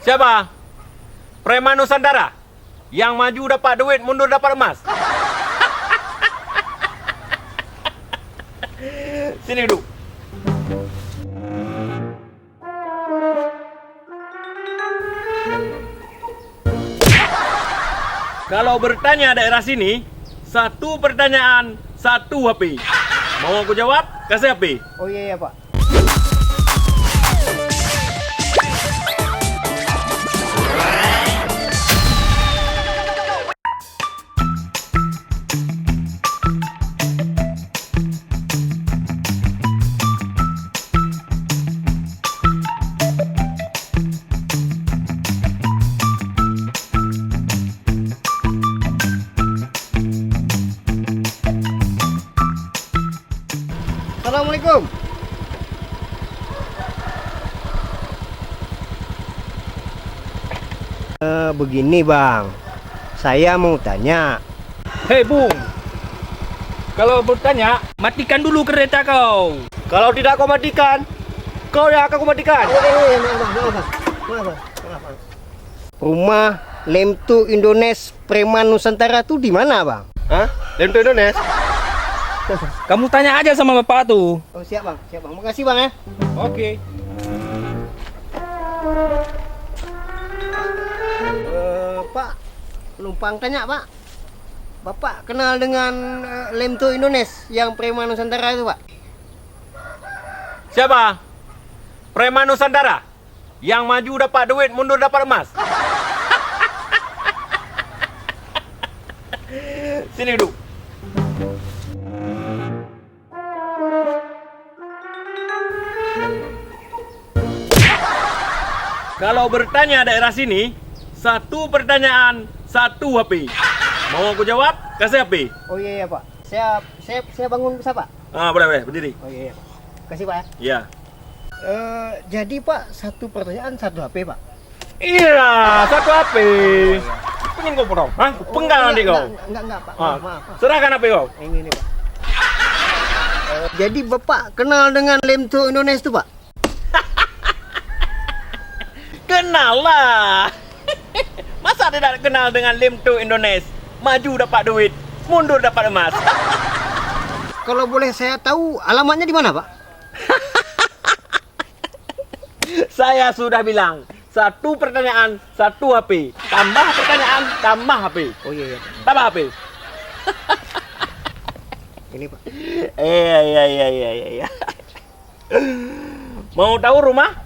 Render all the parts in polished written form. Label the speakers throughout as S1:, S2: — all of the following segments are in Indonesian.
S1: Siapa? Preman Nusantara? Yang maju dapat duit, mundur dapat emas. Sini duduk. Kalau bertanya daerah sini, satu pertanyaan, satu HP. Mau aku jawab? Kasih HP.
S2: Oh iya Pak. Assalamualaikum. Begini Bang, saya mau tanya.
S3: Hei Bung, kalau bertanya, matikan dulu kereta kau.
S2: Kalau tidak kau matikan, kau yang akan kau matikan. Maaf. Rumah Lemtu Indones Preman Nusantara tuh di mana Bang?
S1: Hah? Lemtu Indones?
S3: Kamu tanya aja sama bapak tuh.
S2: Oh siap Bang. Makasih Bang ya.
S3: Oke.
S2: Pak, numpang tanya Pak. Bapak kenal dengan Lemtu Indones yang Preman Nusantara itu Pak?
S1: Siapa? Preman Nusantara? Yang maju dapat duit, mundur dapat emas. Sini duduk. Kalau bertanya daerah sini, satu pertanyaan, satu HP. Mau aku jawab? Kasih HP.
S2: Oh iya Pak. Saya bangun bisa Pak?
S1: Boleh, berdiri.
S2: Oh iya Pak. Kasih Pak ya.
S1: Iya.
S2: Jadi Pak, satu pertanyaan satu HP Pak.
S1: Iya, satu HP. Pengen kau potong? Hah? Penggal nanti kau.
S2: Enggak Pak. Maaf.
S1: Serahkan HP kau.
S2: Ini Pak. Jadi Bapak kenal dengan Lemtu Indones itu Pak?
S1: Kenal lah. Masa tidak kenal dengan Lemtu Indones? Maju dapat duit, mundur dapat emas.
S2: Kalau boleh saya tahu alamatnya di mana Pak?
S1: Saya sudah bilang, satu pertanyaan, satu HP. Tambah pertanyaan, tambah HP.
S2: Oh iya Pak.
S1: Tambah HP.
S2: Ini Pak.
S1: Iya. Mau tahu rumah?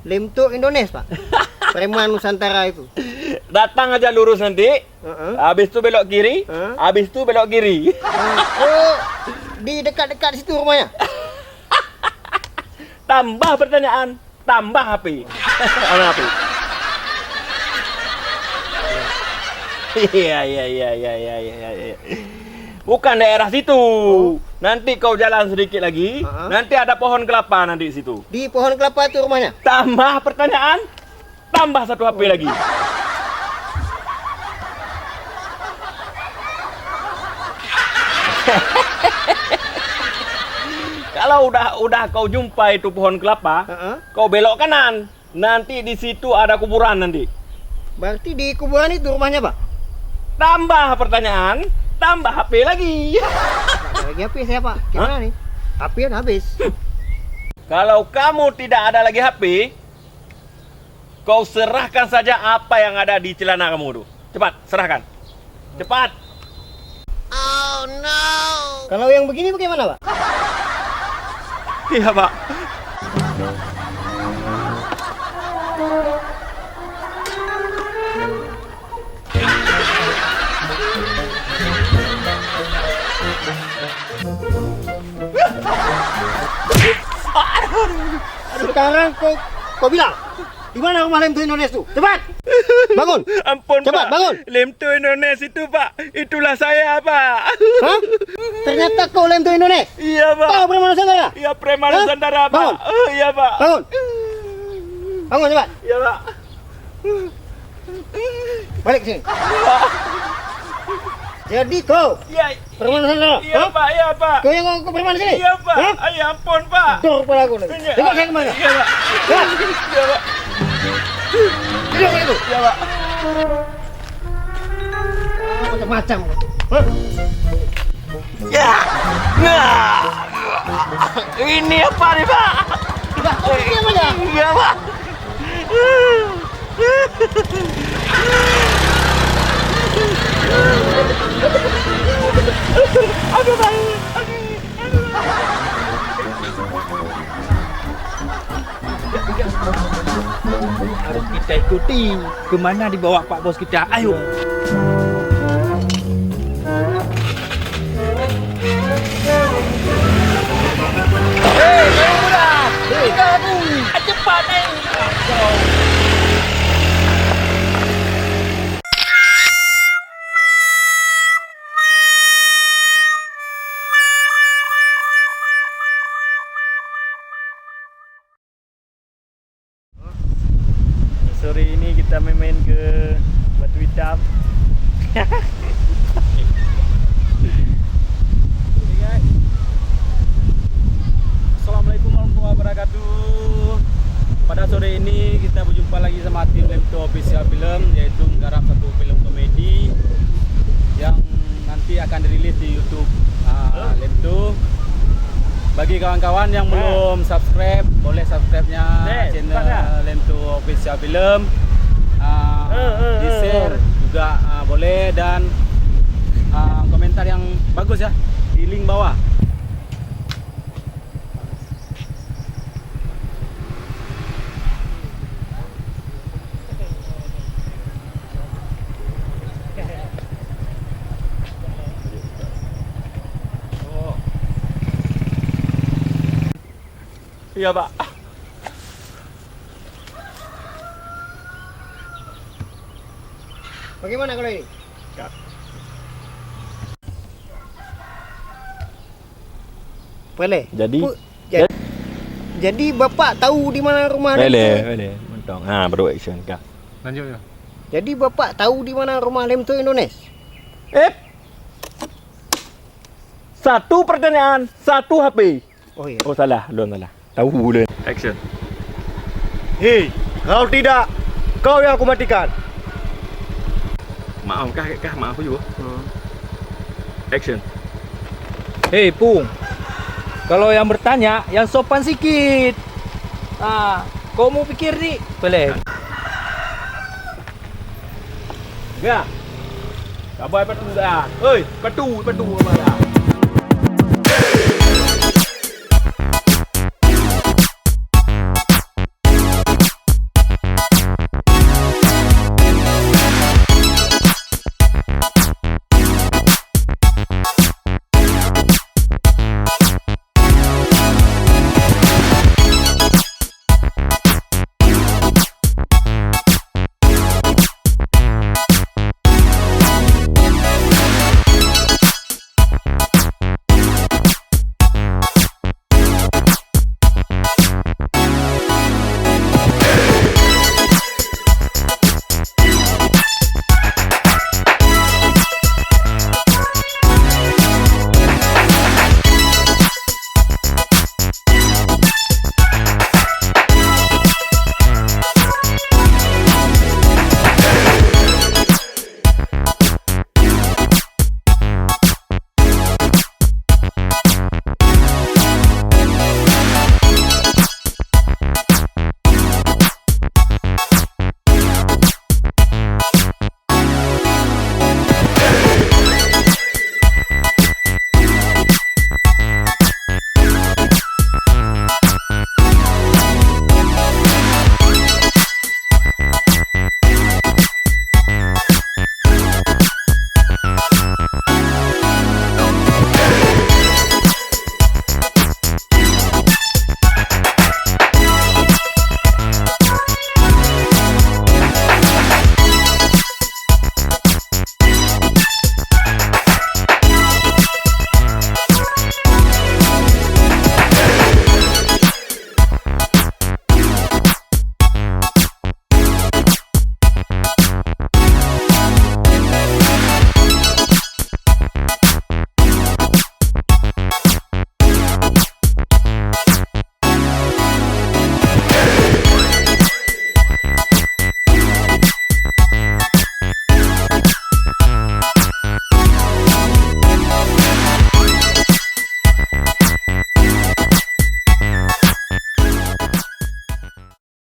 S2: Lemtu Indones Pak. Preman Nusantara itu.
S1: Datang aja lurus nanti. Habis itu belok kiri. Habis itu belok kiri.
S2: Oh, di dekat-dekat situ rumahnya.
S1: Tambah pertanyaan, tambah HP. Mana HP? Iya. Bukan daerah situ. Nanti kau jalan sedikit lagi, nanti ada pohon kelapa nanti di situ.
S2: Di pohon kelapa itu rumahnya.
S1: Tambah pertanyaan, tambah satu HP lagi. Kalau udah kau jumpa itu pohon kelapa, kau belok kanan. Nanti di situ ada kuburan nanti.
S2: Berarti di kuburan itu rumahnya Pak?
S1: Tambah pertanyaan, tambah HP lagi.
S2: Ada lagi HP saya Pak. Gimana nih? HP kan habis.
S1: Kalau kamu tidak ada lagi HP, kau serahkan saja apa yang ada di celana kamu tuh. Cepat, serahkan. Cepat.
S2: Oh no. Kalau yang begini bagaimana Pak?
S1: Iya, Pak.
S2: Sekarang kau bilang di mana rumah Lemtu Indones itu? Cepat! Bangun!
S1: Ampun,
S2: Cepat,
S1: Pak.
S2: bangun!
S1: Lemtu Indones itu, Pak. Itulah saya, Pak.
S2: Hah? Ternyata kau Lemtu Indones?
S1: Iya, Pak.
S2: Kau Preman Nusantara?
S1: Iya, Preman
S2: Hah?
S1: Nusantara, Pak.
S2: Bangun!
S1: Iya, Pak.
S2: Bangun! Bangun cepat!
S1: Iya, Pak.
S2: Balik sini. Jadi kau
S1: Iya.
S2: Preman Nusantara?
S1: Iya,
S2: Hah?
S1: Pak. Iya, Pak.
S2: Kau yang kau preman sini?
S1: Iya, Pak.
S2: Hah?
S1: Ay, ampun, Pak.
S2: Dor kepala aku lagi.
S1: Iya.
S2: Tengok saya kemana?
S1: Iya, Pak.
S2: Hah?
S1: Iya, Pak.
S2: Duduk. lu?
S1: Ya, Pak.
S2: Macam-macam.
S1: Ya. Nah. Ini apa nih, Pak?
S2: Ini apa ya?
S1: Iya, Pak. Aduh, Pak.
S3: Harus kita ikuti kemana dibawa Pak Bos kita. Ayo. Hei, kamu muda. Tinggal aku. Cepat,
S1: Sore ini kita main ke Batu Hitam. Assalamualaikum warahmatullahi wabarakatuh. Pada sore ini kita berjumpa lagi sama tim Lemto Official Film, yaitu menggarap satu film komedi yang nanti akan dirilis di YouTube Lemto. Bagi kawan-kawan yang belum subscribe, boleh subscribe-nya channel Lemto Official Film. Di share juga boleh, dan komentar yang bagus ya di link bawah. Iya, Pak.
S2: Bagaimana kalau ini? Boleh. Jadi Bapak tahu di mana rumah
S1: Boleh. Mentong. Baru action kah.
S3: Lanjut ya.
S2: Jadi Bapak tahu di mana rumah Lemto Indonesia?
S1: Satu pertanyaan, satu HP.
S2: Oh iya.
S1: Oh, salah. Tahu boleh. Action.
S2: Hei, kalau tidak, kau yang aku matikan.
S1: Maaf maaf juga. Action.
S3: Hei, Pung. Kalau yang bertanya, yang sopan sikit. Kau mau pikir nih? Boleh.
S1: Enggak. Kabar petu dah. Oi, petu apa dah?